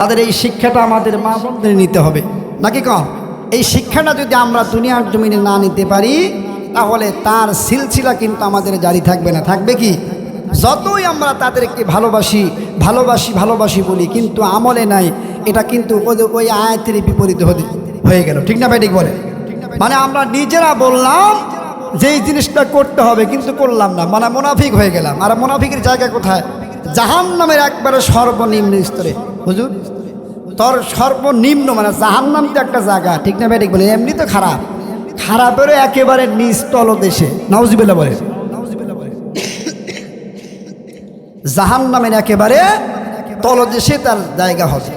তাদের এই শিক্ষাটা আমাদের মা বোনদের নিতে হবে নাকি কম? এই শিক্ষাটা যদি আমরা দুনিয়ার জমিনে না নিতে পারি তাহলে তার সিলসিলা কিন্তু আমাদের জারি থাকবে না। থাকবে কি? যতই আমরা তাদেরকে ভালোবাসি ভালোবাসি ভালোবাসি বলি কিন্তু আমলে নাই, এটা কিন্তু ওই আয়াতের বিপরীত হয়ে গেল। ঠিক না ভাই? ঠিক বলে, মানে আমরা নিজেরা বললাম যে এই জিনিসটা করতে হবে কিন্তু করলাম না, মানে মুনাফিক হয়ে গেলাম। আর মুনাফিকের জায়গা কোথায়? জাহান্নামের একবারে সর্বনিম্ন স্তরে। হুজুর তোর সর্বনিম্ন মানে জাহান্নাম তো একটা জায়গা, ঠিক না ভাই? ঠিক বলে, এমনি তো খারাপ, খারাপেরও একেবারে নিচ তলদেশে। নাউজুবিল্লাহ বলে, জাহান্নামের একেবারে তলদেশে তার জায়গা হবে।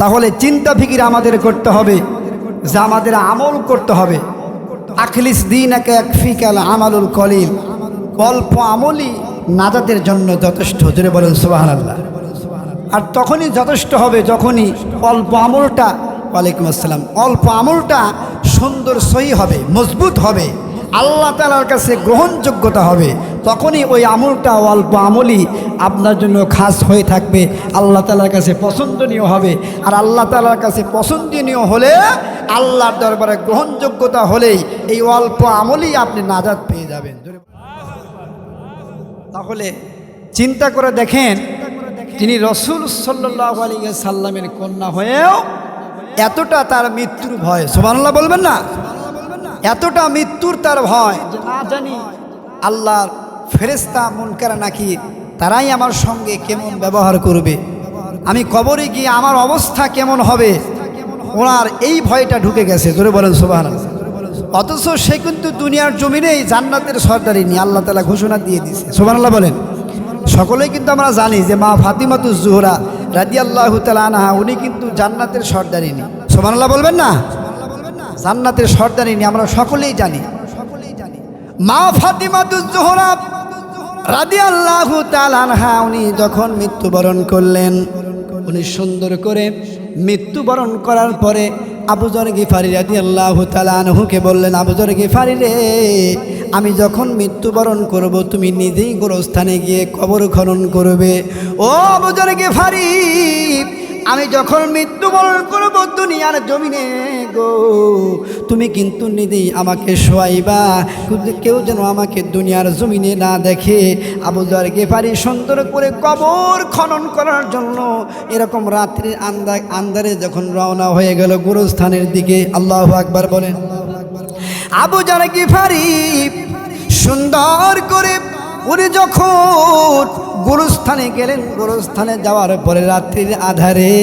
তাহলে চিন্তা ফিকির আমাদের করতে হবে যে আমাদের আমল করতে হবে। আখলিস দীনাকা ইয়াকফিকাল আমালুল কলিল, অল্প আমলই নাজাতের জন্য যথেষ্ট। জোরে বলেন সুবহানাল্লাহ। আর তখনই যথেষ্ট হবে যখনই অল্প আমলটা, ওয়ালাইকুম আসসালাম, অল্প আমলটা সুন্দর সহি হবে, মজবুত হবে, আল্লাহ তাআলার কাছে গ্রহণযোগ্যতা হবে। তখনই ওই আমলটা, অল্প আমলই আপনার জন্য খাস হয়ে থাকবে, আল্লাহ তাআলার কাছে পছন্দনীয় হবে। আর আল্লাহ তাআলার কাছে পছন্দনীয় হলে, আল্লাহর দরবারে গ্রহণযোগ্যতা হলেই এই অল্প আমলই আপনি নাজাত পেয়ে যাবেন। তাহলে চিন্তা করে দেখেন, তিনি রাসূল সাল্লাল্লাহু আলাইহি সাল্লামের কন্যা হয়েও এতটা তার মৃত্যুর ভয়, সুবহানাল্লাহ বলবেন না? এতটা মৃত্যুর তার ভয় যে না জানি আল্লাহর ফেরেশতা মুনকার নাকির তারাই আমার সঙ্গে কেমন ব্যবহার করবে, আমি কবরে গিয়ে আমার অবস্থা কেমন হবে, ওনার এই ভয়টা ঢুকে গেছে। জোরে বলেন সুবহানাল্লাহ। অথচ সে কিন্তু দুনিয়ার জমিনেই জান্নাতের সর্দারি নিয়ে আল্লাহ তাআলা ঘোষণা দিয়ে দিয়েছে। সুবহানাল্লাহ বলেন। সকলেই কিন্তু আমরা জানি যে মা ফাতিমাতুজ জোহরা রাদিয়াল্লাহু তাআলা আনহা উনি কিন্তু জান্নাতের সর্দারিনী। সুবহানাল্লাহ বলবেন না? জান্নাতের সর্দারিনী আমরা সকলেই জানি। মা ফাতিমাতুজ জোহরা রাদিয়াল্লাহু তাআলা আনহা উনি যখন মৃত্যুবরণ করলেন, উনি সুন্দর করে মৃত্যুবরণ করার পরে আবু যর গিফারি রাদিয়াল্লাহু তাআলা আনহুকে বললেন, আবু যর গিফারি রে, আমি যখন মৃত্যুবরণ করব তুমি নিজেই গোরস্থানে গিয়ে কবর খনন করবে। ও আবু যর গিফারি, আমি যখন মৃত্যুবরণ করব দুনিয়ার জমিনে গো, তুমি কিন্তু নিজেই আমাকে শোয়াইবা, কেউ যেন আমাকে দুনিয়ার জমিনে না দেখে। আবু যর গিফারি সুন্দর করে কবর খনন করার জন্য এরকম রাত্রির আন্ধারে যখন রওনা হয়ে গেল গোরস্থানের দিকে, আল্লাহু আকবার বলেন। আবু যর গিফারি সুন্দর করে উনি যখন গোরস্থানে গেলেন, গোরস্থানে যাওয়ার পরে রাত্রির আধারে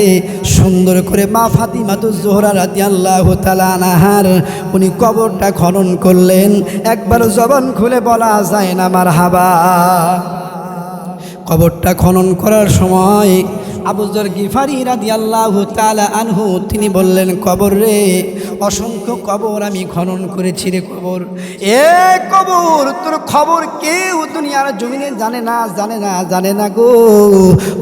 সুন্দর করে মা ফাতিমাতুজ জোহরা রাদিয়াল্লাহু তাআলা আনহার উনি কবরটা খনন করলেন। একবার জবান খুলে বলা যায় না মারহাবা। কবরটা খনন করার সময় আবু যর গিফারি রাদিয়াল্লাহু তাআলা আনহু তিনি বললেন, কবর রে, অসংখ্য কবর আমি খনন করেছি রে কবর। এ কবর, তোর খবর কেউ দুনিয়ার জমিনে জানে না, জানে না, জানে না গো।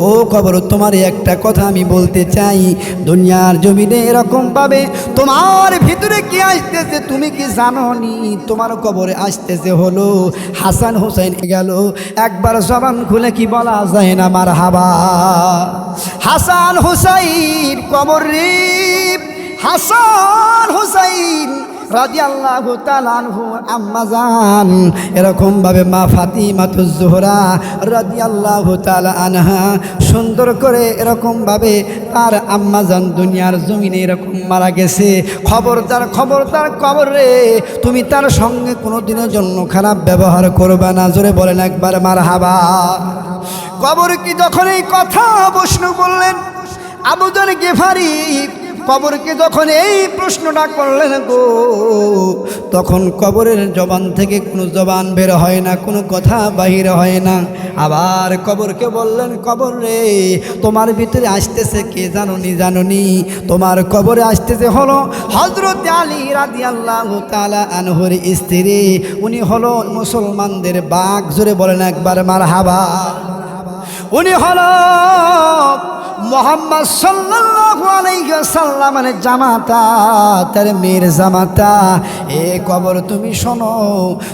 ও কবর, তোমার একটা কথা আমি বলতে চাই, দুনিয়ার জমিনে এরকম পাবে তোমার ভিতরে কি আসতেছে তুমি কি জানো নি? তোমার কবরে আসতেছে হলো হাসান হুসাইন গেল। একবার জবান খুলে কি বলা যায় না মারহাবা। হাসান হুসাইন কবর রে, হাসান হুসাইন রাদিয়াল্লাহু তাআলা আনহু আম্মা জান এরকম ভাবে মা ফাতিমাতুজ জোহরা রাদিয়াল্লাহু তাআলা আনহা সুন্দর করে এরকম ভাবে তার আম্মা জান দুনিয়ার জমিনে এরকম মারা গেছে। খবরদার, খবরদার কবর রে, তুমি তার সঙ্গে কোনো দিনের জন্য খারাপ ব্যবহার করবে না। জোরে বলেন একবার মারহাবা। কবর কি যখন এই কথা প্রশ্ন করলেন আবু যর গিফারি, কবরকে যখন এই প্রশ্নটা করলেন গো, তখন কবরের জবান থেকে কোনো জবান বের হয় না, কোনো কথা বাহির হয় না। আবার কবরকে বললেন, কবর রে, তোমার ভিতরে আসতেছে কে জানোনি? জানোনি তোমার কবরে আসতেছে হলো হযরত আলী রাদিয়াল্লাহু তাআলা আনহুর স্ত্রী, উনি হলো মুসলমানদের বাঘ। জোরে বলেন একবার মারহাবা। উনি হলো মুহাম্মদ সাল্লাল্লাহু আলাইহি ওয়াসাল্লামের জামাতা, তার মেয়ের জামাতা, এ কবর তুমি শোনো,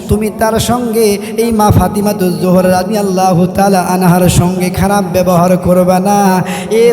তুমি তার সঙ্গে এই মা ফাতিমাতুজ জোহরা রাদিয়াল্লাহু তাআলা আনহার সঙ্গে খারাপ ব্যবহার করবে না। এ